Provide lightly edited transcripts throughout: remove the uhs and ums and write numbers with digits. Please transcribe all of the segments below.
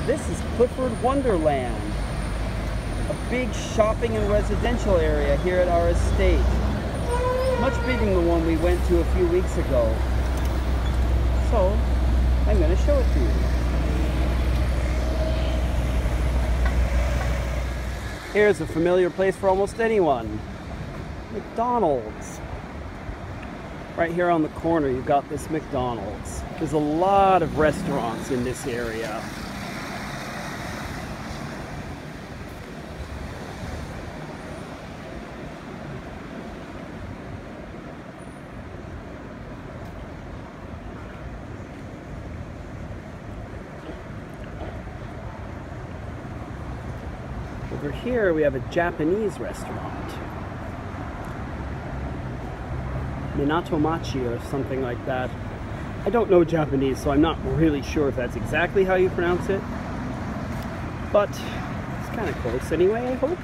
This is Clifford Wonderland, a big shopping and residential area here at our estate. Much bigger than the one we went to a few weeks ago. So, I'm going to show it to you. Here's a familiar place for almost anyone. McDonald's. Right here on the corner, you've got this McDonald's. There's a lot of restaurants in this area. Over here we have a Japanese restaurant. Minatomachi or something like that. I don't know Japanese, so I'm not really sure if that's exactly how you pronounce it. But it's kind of close anyway, I hope.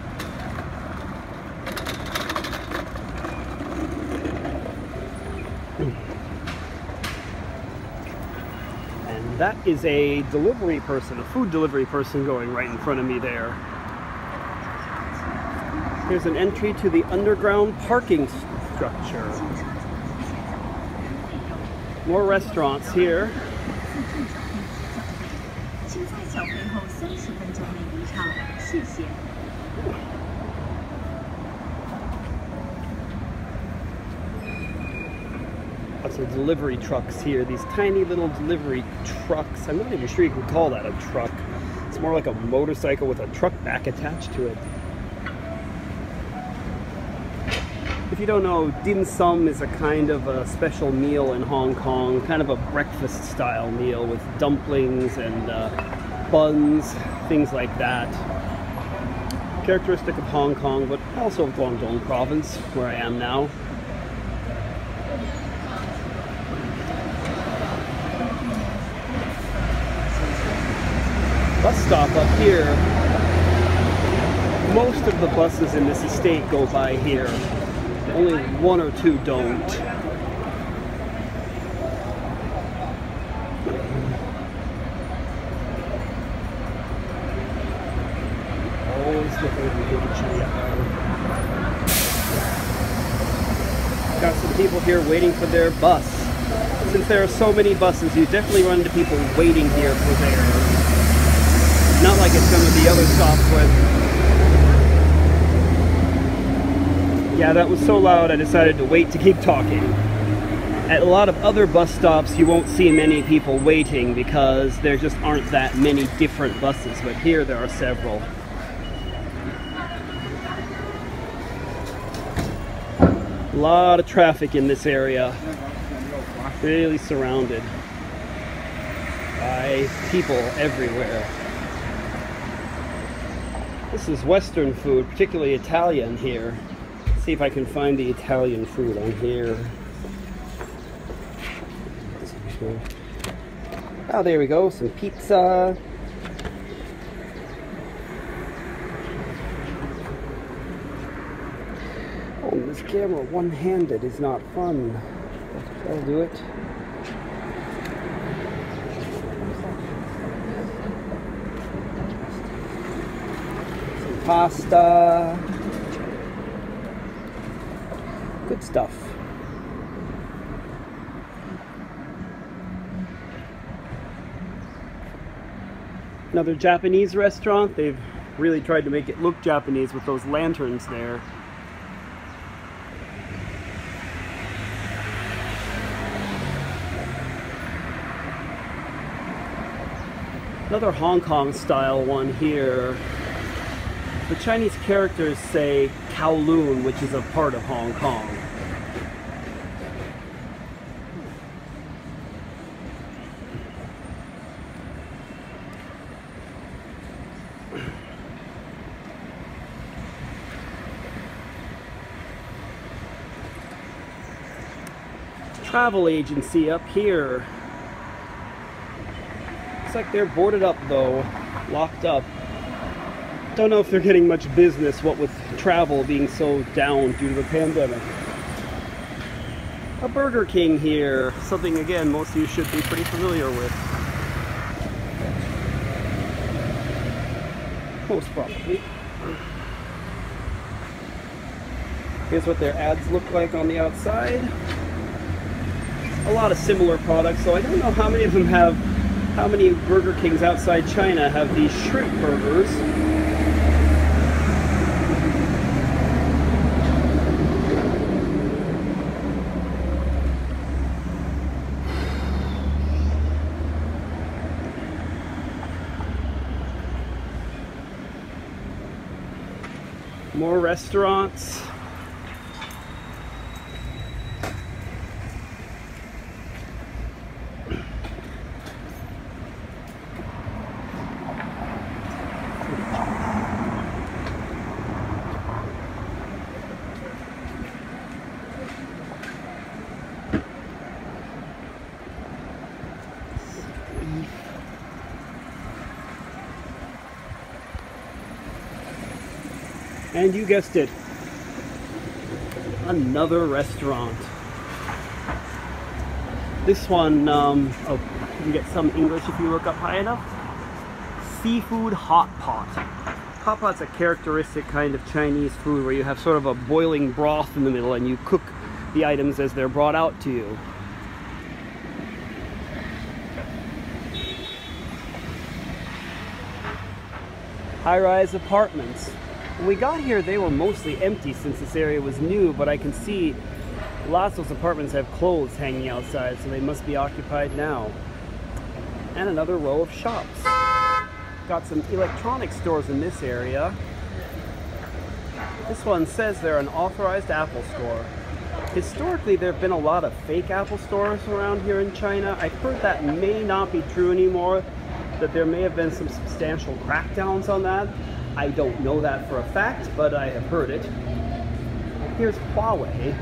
And that is a delivery person, a food delivery person going right in front of me there. Here's an entry to the underground parking structure. More restaurants here. Lots of delivery trucks here. These tiny little delivery trucks. I'm not even sure you can call that a truck. It's more like a motorcycle with a truck back attached to it. If you don't know, dim sum is a kind of a special meal in Hong Kong, kind of a breakfast style meal with dumplings and buns, things like that. Characteristic of Hong Kong, but also of Guangzhou province, where I am now. Bus stop up here. Most of the buses in this estate go by here. Only one or two don't. Always looking at the beach. Got some people here waiting for their bus. Since there are so many buses, you definitely run into people waiting here for theirs. Not like at some of the other stops where... Yeah, that was so loud I decided to wait to keep talking. At a lot of other bus stops, you won't see many people waiting because there just aren't that many different buses, but here there are several. A lot of traffic in this area. Really surrounded by people everywhere. This is Western food, particularly Italian here. See if I can find the Italian food on here. Oh, there we go. Some pizza. Oh, this camera one-handed is not fun. I'll do it. Some pasta. Good stuff. Another Japanese restaurant. They've really tried to make it look Japanese with those lanterns there. Another Hong Kong style one here. The Chinese characters say Kowloon, which is a part of Hong Kong. Travel agency up here. Looks like they're boarded up though, locked up. Don't know if they're getting much business, what with travel being so down due to the pandemic. A Burger King here, something again most of you should be pretty familiar with. Most probably. Here's what their ads look like on the outside. A lot of similar products, so I don't know how many of them have, how many Burger Kings outside China have these shrimp burgers. More restaurants. And you guessed it, another restaurant. This one, oh, you can get some English if you look up high enough. Seafood hot pot. Hot pot's a characteristic kind of Chinese food where you have sort of a boiling broth in the middle and you cook the items as they're brought out to you. High-rise apartments. When we got here, they were mostly empty since this area was new, but I can see lots of those apartments have clothes hanging outside, so they must be occupied now. And another row of shops. Got some electronic stores in this area. This one says they're an authorized Apple store. Historically, there have been a lot of fake Apple stores around here in China. I've heard that may not be true anymore, that there may have been some substantial crackdowns on that. I don't know that for a fact, but I have heard it. Here's Huawei.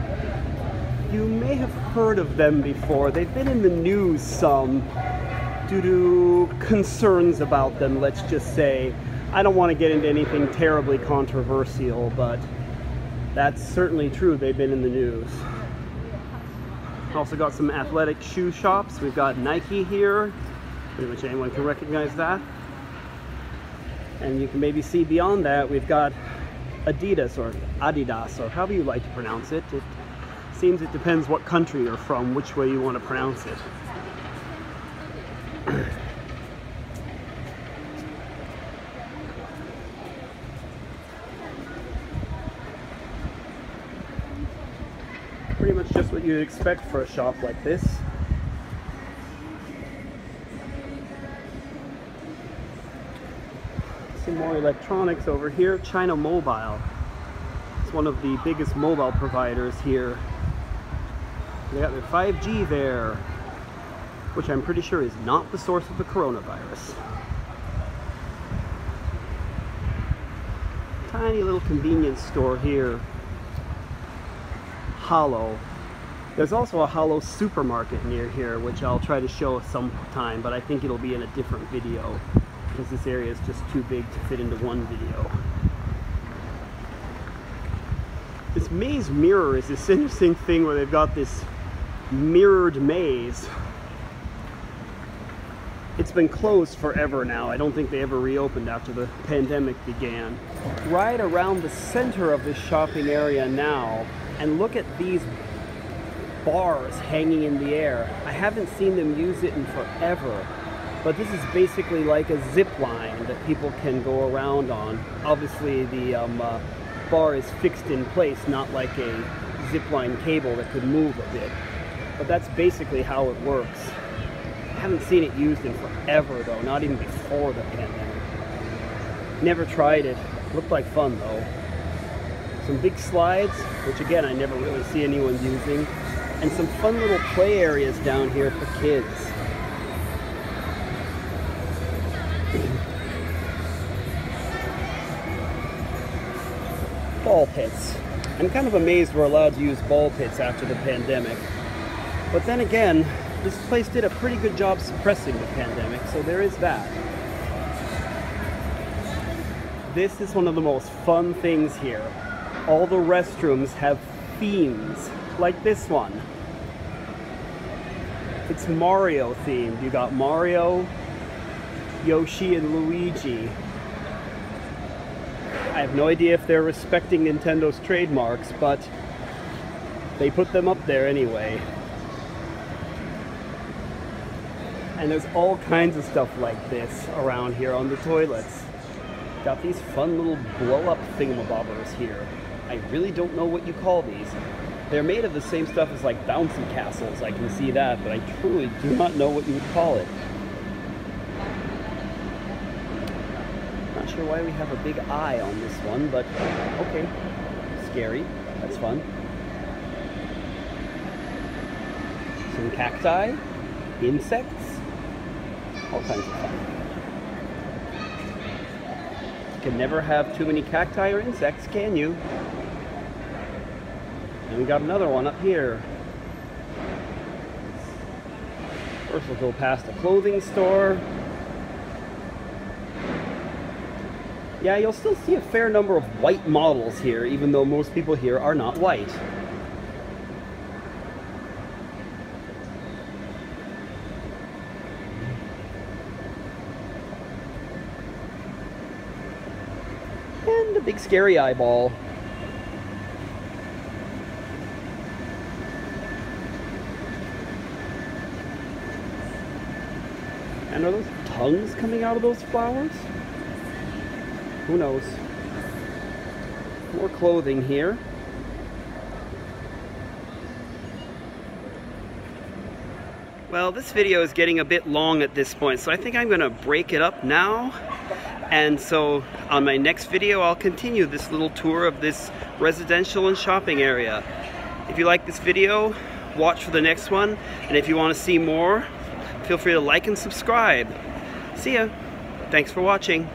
You may have heard of them before. They've been in the news some due to concerns about them, let's just say. I don't want to get into anything terribly controversial, but that's certainly true. They've been in the news. Also got some athletic shoe shops. We've got Nike here. Pretty much anyone can recognize that. And you can maybe see beyond that, we've got Adidas or Adidas, or however you like to pronounce it. It seems it depends what country you're from, which way you want to pronounce it. Pretty much just what you'd expect for a shop like this. More electronics over here. China Mobile. It's one of the biggest mobile providers here. They got their 5G there, which I'm pretty sure is not the source of the coronavirus. Tiny little convenience store here. Hollow. There's also a Hollow supermarket near here, which I'll try to show sometime, but I think it'll be in a different video, because this area is just too big to fit into one video. This maze mirror is this interesting thing where they've got this mirrored maze. It's been closed forever now. I don't think they ever reopened after the pandemic began. Right around the center of this shopping area now, and look at these bars hanging in the air. I haven't seen them use it in forever. But this is basically like a zip line that people can go around on. Obviously the bar is fixed in place, not like a zip line cable that could move a bit. But that's basically how it works. I haven't seen it used in forever though, not even before the pandemic. Never tried it. Looked like fun though. Some big slides, which again I never really see anyone using. And some fun little play areas down here for kids. Ball pits. I'm kind of amazed we're allowed to use ball pits after the pandemic. But then again, this place did a pretty good job suppressing the pandemic, so there is that. This is one of the most fun things here. All the restrooms have themes, like this one. It's Mario themed. You got Mario, Yoshi, and Luigi. I have no idea if they're respecting Nintendo's trademarks, but they put them up there anyway. And there's all kinds of stuff like this around here on the toilets. Got these fun little blow-up thingamabobbers here. I really don't know what you call these. They're made of the same stuff as like bouncy castles, I can see that, but I truly do not know what you would call it. Not sure why we have a big eye on this one, but okay. Scary. That's fun. Some cacti, insects, all kinds of fun. You can never have too many cacti or insects, can you? And we got another one up here. First we'll go past a clothing store. Yeah, you'll still see a fair number of white models here, even though most people here are not white. And a big scary eyeball. And are those tongues coming out of those flowers? Who knows? More clothing here. Well, this video is getting a bit long at this point, so I think I'm going to break it up now. And so on my next video, I'll continue this little tour of this residential and shopping area. If you like this video, watch for the next one. And if you want to see more, feel free to like and subscribe. See ya. Thanks for watching.